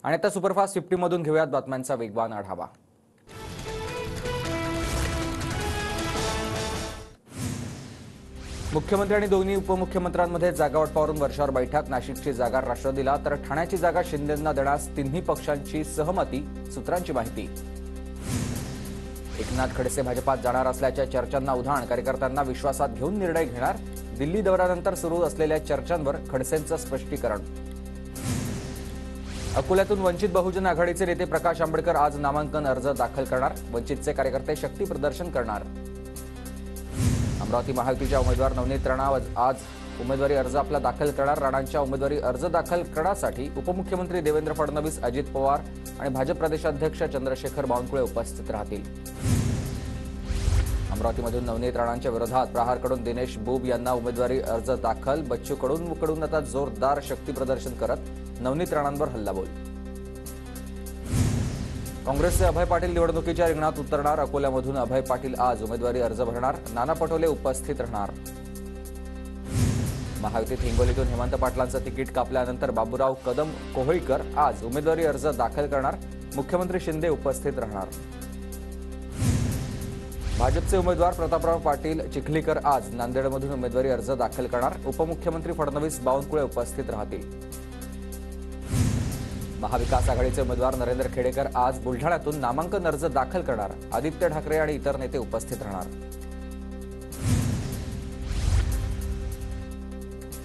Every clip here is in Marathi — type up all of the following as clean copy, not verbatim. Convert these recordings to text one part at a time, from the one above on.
आणि आता सुपरफास्ट 50 मधून घेऊयात बातम्यांचा वेगवान आढावा। मुख्यमंत्री आणि दोन्ही उपमुख्यमंत्र्यांमध्ये जागावाटपावरून वर्षावर बैठक। नाशिकची जागा राष्ट्रवादीला तर ठाण्याची जागा शिंदेंना देण्यास तिन्ही पक्षांची सहमती, सूत्रांची माहिती। एकनाथ खडसे भाजपात जाणार असल्याच्या चर्चांना उधाण, कार्यकर्त्यांना विश्वासात घेऊन निर्णय घेणार। दिल्ली दौऱ्यानंतर सुरू असलेल्या चर्चांवर खडसेंचं स्पष्टीकरण। अकोल्यातून वंचित बहुजन आघाडीचे नेते प्रकाश आंबेडकर आज नामांकन अर्ज दाखल करणार। वंचितचे कार्यकर्ते शक्ती प्रदर्शन करणार। अमरावती महायुतीच्या उमेदवार नवनीत राणा आज उमेदवारी अर्ज आपला दाखल करणार। राणांच्या उमेदवारी अर्ज दाखल करण्यासाठी उपमुख्यमंत्री देवेंद्र फडणवीस, अजित पवार आणि भाजप प्रदेशाध्यक्ष चंद्रशेखर बावनकुळे उपस्थित राहतील। अमरावतीमधून नवनीत राणांच्या विरोधात प्रहारकडून दिनेश बोब यांना उमेदवारी अर्ज दाखल। बच्चू कडूंकडून आता जोरदार शक्ती प्रदर्शन करत नवनीत राणांवर हल्लाबोल। काँग्रेसचे अभय पाटील निवडणुकीच्या रिंगणात उतरणार। अकोल्यामधून अभय पाटील आज उमेदवारी अर्ज भरणार। नाना पटोले उपस्थित राहणार। महायुतीत हिंगोलीतून हेमंत पाटलांचं तिकीट कापल्यानंतर बाबूराव कदम कोहळीकर आज उमेदवारी अर्ज दाखल करणार। मुख्यमंत्री शिंदे उपस्थित राहणार। भाजपचे उमेदवार प्रतापराव पाटील चिखलीकर आज नांदेडमधून उमेदवारी अर्ज दाखल करणार। उपमुख्यमंत्री फडणवीस, बावनकुळे उपस्थित राहतील। महाविकास आघाडीचे उमेदवार नरेंद्र खेडेकर आज बुलढाण्यातून नामांकन अर्ज दाखल करणार। आदित्य ठाकरे आणि इतर नेते उपस्थित राहणार।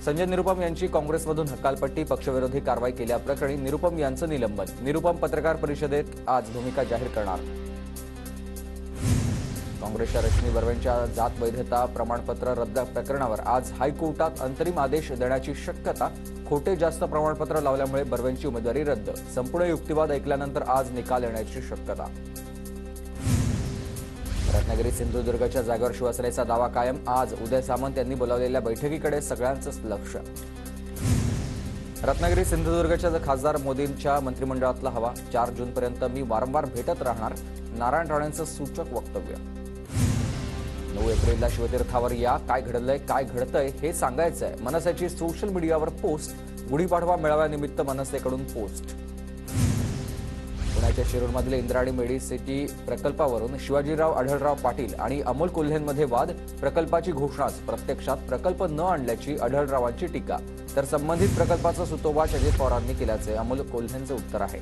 संजय निरुपम यांची काँग्रेसमधून हकालपट्टी, पक्षविरोधी कारवाई केल्याप्रकरणी निरुपम यांचं निलंबन। निरुपम पत्रकार परिषदेत आज भूमिका जाहीर करणार। काँग्रेसच्या रश्मी बर्वेंच्या जात वैधता प्रमाणपत्र रद्द प्रकरणावर आज हायकोर्टात अंतरिम आदेश देण्याची शक्यता। खोटे जास्त प्रमाणपत्र लावल्यामुळे बर्वेंची उमेदवारी रद्द। संपूर्ण युक्तिवाद ऐकल्यानंतर आज निकाल येण्याची शक्यता। रत्नागिरी सिंधुदुर्गच्या जागेवर शिवसेनेचा दावा कायम। आज उदय सामंत यांनी बोलावलेल्या बैठकीकडे सगळ्यांचंच लक्ष। रत्नागिरी सिंधुदुर्गच्या खासदार मोदींच्या मंत्रिमंडळातला हवा। 4 जूनपर्यंत मी वारंवार भेटत राहणार, नारायण राणेंचं सूचक वक्तव्य। 9 एप्रिलला शिवतीर्थावर या, काय घडलंय काय घडतंय हे सांगायचंय। मनसेची सोशल मीडियावर पोस्ट। गुढीपाडवा मेळाव्यानिमित्त मनसेकडून पोस्ट। पुण्याच्या शिरूरमधील इंद्रायणी मेडिसिटी प्रकल्पावरून शिवाजीराव आढळराव पाटील आणि अमोल कोल्हेंमध्ये वाद। प्रकल्पाची घोषणाच, प्रत्यक्षात प्रकल्प न आणल्याची आढळरावांची टीका। तर संबंधित प्रकल्पाचा सुतोवाच अजित पवारांनी केल्याचे अमोल कोल्हेंचं उत्तर आहे।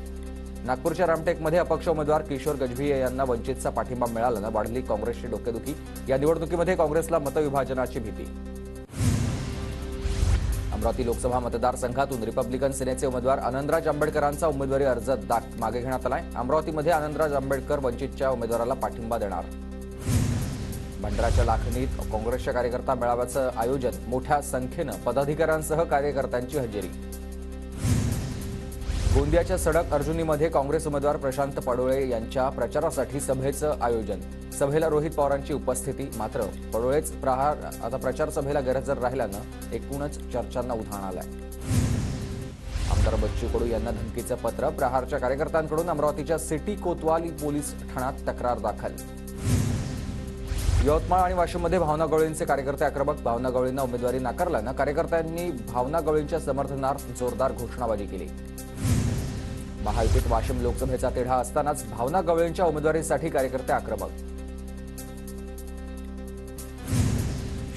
नागपूरच्या रामटेकमध्ये अपक्ष उमेदवार किशोर गजभिये यांना वंचितचा पाठिंबा मिळाल्यानं वाढली काँग्रेसची डोकेदुखी। या निवडणुकीमध्ये काँग्रेसला मतविभाजनाची भीती। अमरावती लोकसभा मतदारसंघातून रिपब्लिकन सेनेचे उमेदवार आनंदराज आंबेडकरांचा उमेदवारी अर्ज मागे घेण्यात आलाय। अमरावतीमध्ये आनंदराज आंबेडकर वंचितच्या उमेदवाराला पाठिंबा देणार। भंडाराच्या लाखनीत काँग्रेसच्या कार्यकर्ता मेळाव्याचं आयोजन। मोठ्या संख्येनं पदाधिकाऱ्यांसह कार्यकर्त्यांची हजेरी। गोंदियाच्या सडक अर्जुनीमध्ये काँग्रेस उमेदवार प्रशांत पडोळे यांच्या प्रचारासाठी सभेचं आयोजन। सभेला रोहित पवारांची उपस्थिती। मात्र पडोळेच आता प्रचार सभेला गैरहजर राहिल्यानं एकूणच चर्चांना उधाण आलंय। आमदार बच्चू कडू यांना धमकीचं पत्र। प्रहारच्या कार्यकर्त्यांकडून अमरावतीच्या सिटी कोतवाली पोलीस ठाण्यात तक्रार दाखल। यवतमाळ आणि वाशिममध्ये भावना गवळींचे कार्यकर्ते आक्रमक। भावना गवळींना उमेदवारी नाकारल्यानं कार्यकर्त्यांनी भावना गवळींच्या समर्थनार्थ जोरदार घोषणाबाजी केली। महायुतीत वाशिम लोकसभेचा तिढा असतानाच भावना गवळींच्या उमेदवारीसाठी कार्यकर्ते आक्रमक।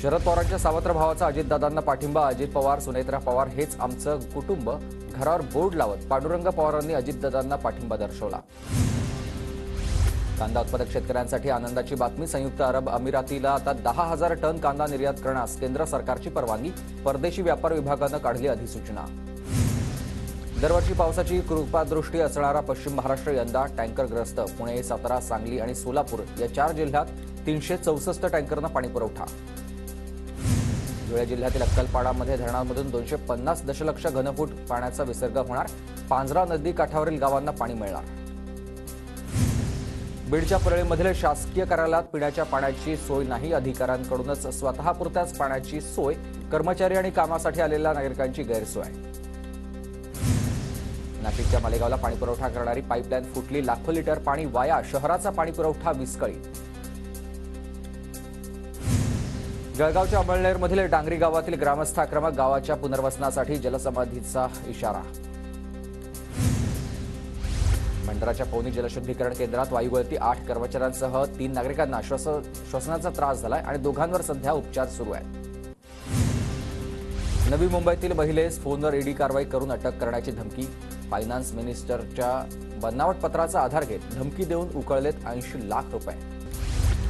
शरद पवारांच्या सावत्र भावाचा अजितदादांना पाठिंबा। अजित पवार, सुनेत्रा पवार हेच आमचं कुटुंब। घरावर बोर्ड लावत पांडुरंग पवारांनी अजितदादांना पाठिंबा दर्शवला। कांदा उत्पादक शेतकऱ्यांसाठी आनंदाची बातमी। संयुक्त अरब अमिरातीला आता 10,000 टन कांदा निर्यात करण्यास केंद्र सरकारची परवानगी। परदेशी व्यापार विभागानं काढली अधिसूचना। दरवर्षी पावसाची कृपादृष्टी असणारा पश्चिम महाराष्ट्र यंदा टँकरग्रस्त। पुणे, सातारा, सांगली आणि सोलापूर या 4 जिल्ह्यात 364 टँकरनं पाणी पुरवठा। धुळे जिल्ह्यातील अक्कलपाडामध्ये धरणांमधून 250 दशलक्ष घनफूट पाण्याचा विसर्ग होणार। पांझरा नदी काठावरील गावांना पाणी मिळणार। बीडच्या परळीमधील शासकीय कार्यालयात पिण्याच्या पाण्याची सोय नाही। अधिकाऱ्यांकडूनच स्वतःपुरत्याच पाण्याची सोय। कर्मचारी आणि कामासाठी आलेल्या नागरिकांची गैरसोय। नाशिकच्या मालेगावला पाणी पुरवठा करणारी पाईपलाईन फुटली। लाखो लिटर पाणी वाया। शहराचा पाणी पुरवठा विस्कळीत। जळगावच्या अमळनेरमधील डांगरी गावातील ग्रामस्थ आक्रमक। गावाच्या पुनर्वसनासाठी जलसमाधीचा इशारा। भंडाराच्या पवनी जलशुद्धीकरण केंद्रात वायुगळती 8 कर्मचाऱ्यांसह 3 नागरिकांना श्वसनाचा त्रास झालाय आणि दोघांवर सध्या उपचार सुरू आहेत. नवी मुंबईतील महिलेस फोनवर ईडी कारवाई करून अटक करण्याची धमकी. फायनान्स मिनिस्टरच्या बनावट पत्राचा आधार घेत धमकी देऊन उकळलेत 80 लाख रुपये.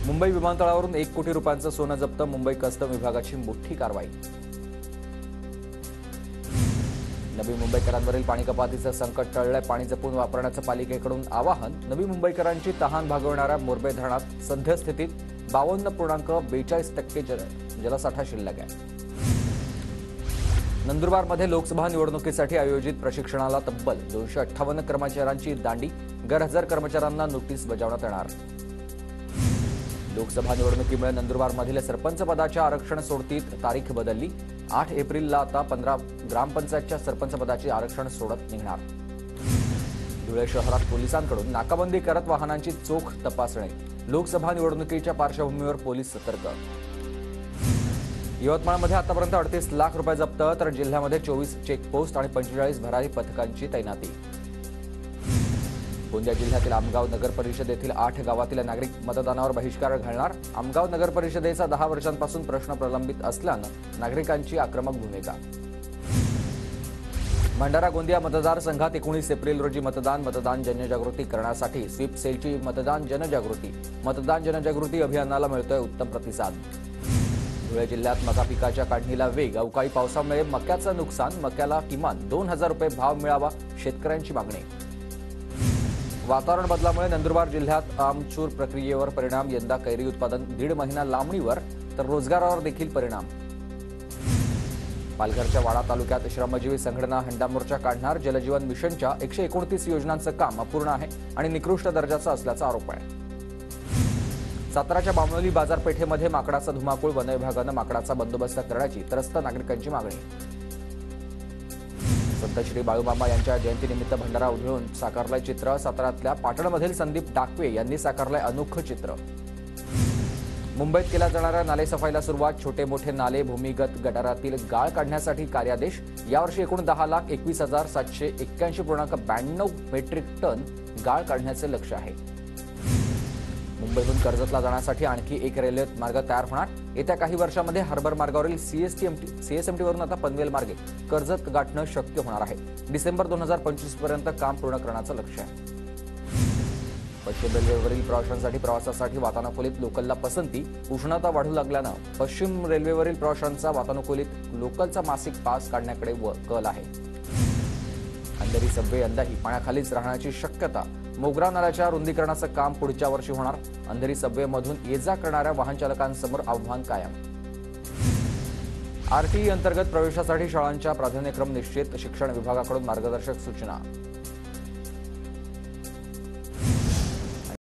मुंबई विमानतळावरून 1 कोटी रुपयांचं सोनं जप्त. मुंबई कस्टम विभागाची मोठी कारवाई. नवी मुंबईकरांवरील पाणी कपातीचं संकट टळलंय. पाणी जपून वापरण्याचं पालिकेकडून आवाहन. नवी मुंबईकरांची तहान भागवणाऱ्या मोरबे धरणात सद्यस्थितीत 52.42% जलसाठा शिल्लक आहे. नंदुरबारमध्ये लोकसभा निवडणुकीसाठी आयोजित प्रशिक्षणाला तब्बल 258 कर्मचाऱ्यांची दांडी. गैरहजर कर्मचाऱ्यांना नोटीस बजावण्यात येणार. लोकसभा निवडणुकीमुळे नंदुरबारमधील सरपंच पदाच्या आरक्षण सोडतीत तारीख बदलली. 8 एप्रिलला आता 15 ग्रामपंचायतच्या सरपंच पदाचे आरक्षण सोडत निघणार. धुळे शहरात पोलिसांकडून नाकाबंदी करत वाहनांची चोख तपासणी. लोकसभा निवडणुकीच्या पार्श्वभूमीवर पोलीस सतर्क. यवतमाळमध्ये आतापर्यंत 38 लाख रुपये जप्त, तर जिल्ह्यामध्ये 24 चेकपोस्ट आणि 45 भरारी पथकांची तैनाती. गोंदिया जिल्ह्यातील आमगाव नगर परिषदेतील 8 गावातील नागरिक मतदानावर बहिष्कार घालणार. आमगाव नगर परिषदेचा 10 वर्षांपासून प्रश्न प्रलंबित असल्यानं नागरिकांची आक्रमक भूमिका. भंडारा गोंदिया मतदारसंघात 19 एप्रिल रोजी मतदान जनजागृती करण्यासाठी स्वीप सेलची मतदान जनजागृती अभियानाला मिळतोय उत्तम प्रतिसाद. धुळे जिल्ह्यात मका पिकाच्या काढणीला वेग. अवकाळी पावसामुळे मक्याचं नुकसान. मक्याला किमान 2,000 रुपये भाव मिळावा, शेतकऱ्यांची मागणी. वातावरण बदलामुळे नंदुरबार जिल्ह्यात आमचूर प्रक्रियेवर परिणाम. यंदा कैरी उत्पादन 1.5 महिना लांबणीवर, तर रोजगारावर देखील परिणाम. पालघरच्या वाडा तालुक्यात श्रमजीवी संघटना हंडा मोर्चा काढणार. जलजीवन मिशनच्या 129 योजनांचं काम अपूर्ण आहे आणि निकृष्ट दर्जाचं असल्याचा आरोप आहे. साताराच्या बामणोली बाजारपेठेमध्ये माकडाचा धुमाकूळ. वन विभागानं माकडाचा बंदोबस्त करण्याची त्रस्त नागरिकांची मागणी. संत श्री बाळूमामा यांच्या जयंतीनिमित्त भंडारा उधळून साकारलंय चित्र. साताऱ्यातल्या पाटणमधील संदीप डाकवे यांनी साकारलंय अनोखं चित्र. मुंबईत केल्या जाणाऱ्या नालेसफाईला सुरुवात. छोटे मोठे नाले, भूमिगत गटारातील गाळ काढण्यासाठी कार्यादेश. यावर्षी एकूण 10,21,781.92 मेट्रिक टन गाळ काढण्याचे लक्ष्य आहे. मुंबईहून कर्जतला जाण्यासाठी आणखी एक रेल्वे मार्ग तयार होणार. येत्या काही वर्षांमध्ये हार्बर मार्गावरील सीएसएमटीवरून आता पनवेल मार्गे कर्जत गाठणं शक्य होणार आहे. डिसेंबर 2025 पर्यंत काम पूर्ण करण्याचं लक्ष्य आहे. पश्चिम रेल्वेवरील प्रवाशांसाठी प्रवासासाठी वातानुकूलित लोकलला पसंती. उष्णता वाढू लागल्यानं पश्चिम रेल्वेवरील प्रवाशांचा वातानुकूलित लोकलचा मासिक पास काढण्याकडे कल आहे. अंधेरी सबवे यंदाही पाण्याखालीच राहण्याची शक्यता. मोगरा नाल्याच्या रुंदीकरणाचं काम पुढच्या वर्षी होणार. अंधेरी सबवेमधून ये जा करणाऱ्या वाहन चालकांसमोर आव्हान कायम. आरटीई अंतर्गत प्रवेशासाठी शाळांच्या प्राधान्यक्रम निश्चित. शिक्षण विभागाकडून मार्गदर्शक सूचना.